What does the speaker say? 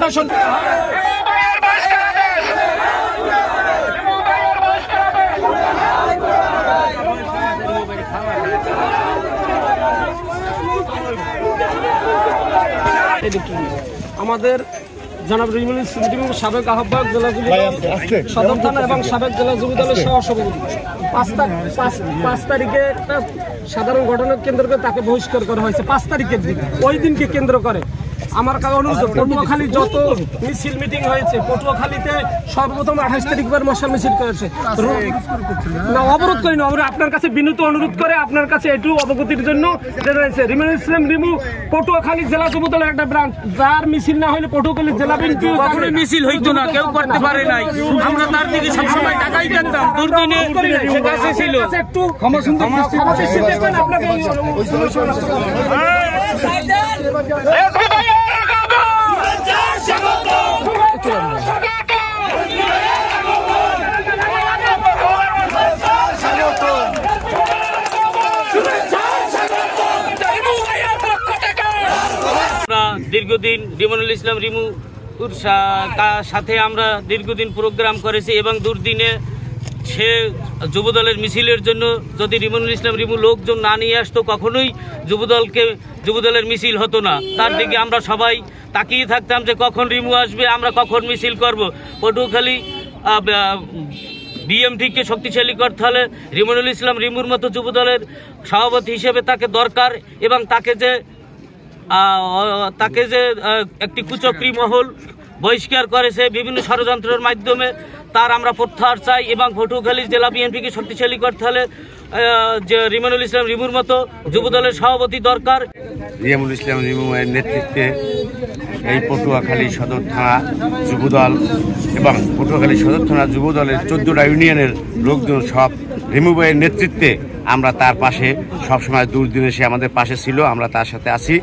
প্রশাসন আমাদের জনাব রিমুল ইসলাম সাবেক আহ্বায়ক জেলা যুবদল সদর থানা এবং সাবেক জেলা যুবদলের সহসভাপতি 5 তারিখে একটা সাধারণ ঘটনাকে কেন্দ্র করে তাকে বহিষ্কার করা হয়েছে। 5 তারিখের দিন, ওই দিনকে কেন্দ্র করে আমার কাছে অনুরোধ, পটুয়াখালী যত মিছিল মিটিং হয়েছে, পটুয়াখালীতে সর্বপ্রথম 28 তারিখবার মশাল মিছিল করেছে না, অবরোধ করি না, আপনার কাছে বিনীত অনুরোধ করে আপনার কাছে একটু অবগতির জন্য রয়েছে। রিমুল ইসলাম রিমু পটুয়াখালী জেলা যুবদলের একটা ব্রাঞ্চ, যার মিছিল না হলে পটুয়াখালী জেলা বিএনপি কখনোই মিছিল হইতো না, কেউ করতে পারে নাই। আমরা তার দিকে সবসময় টাকাই দিতাম, দুর্দিনে কাছে ছিল। একটু ক্ষমা সুন্দর আপনাকে দীর্ঘদিন রিমনুল ইসলাম রিমুর সাথে আমরা দীর্ঘদিন প্রোগ্রাম করেছি এবং দুর্দিনে সে যুবদলের মিছিলের জন্য যদি রিমনুল ইসলাম রিমু লোকজন না নিয়ে আসতো কখনোই যুবদলের মিছিল হতো না। তার দিকে আমরা সবাই তাকিয়ে থাকতাম যে কখন রিমু আসবে, আমরা কখন মিছিল করব। পটুয়াখালী বিএমটিকে শক্তিশালী করতে হলে রিমনুল ইসলাম রিমুর মতো যুবদলের সভাপতি হিসেবে তাকে দরকার এবং তাকে যে একটি কুচক্রী মহল বহিষ্কার করেছে বিভিন্ন ষড়যন্ত্রের মাধ্যমে, তার আমরা প্রত্যাহার চাই এবং পটুয়াখালী জেলা বিএনপিকে শক্তিশালী করতে হলে যে রিমনুল ইসলাম রিমুর মতো যুবদলের সভাপতি দরকার। রিমনুল ইসলাম রিমুর নেতৃত্বে এই পটুয়াখালী সদর থানা যুবদল এবং পটুয়াখালী সদর থানা যুবদলের 14টা ইউনিয়নের লোকজন সব রিমু ভাইয়ের নেতৃত্বে আমরা তার পাশে সবসময় দুর্দিনে সে আমাদের পাশে ছিল, আমরা তার সাথে আছি।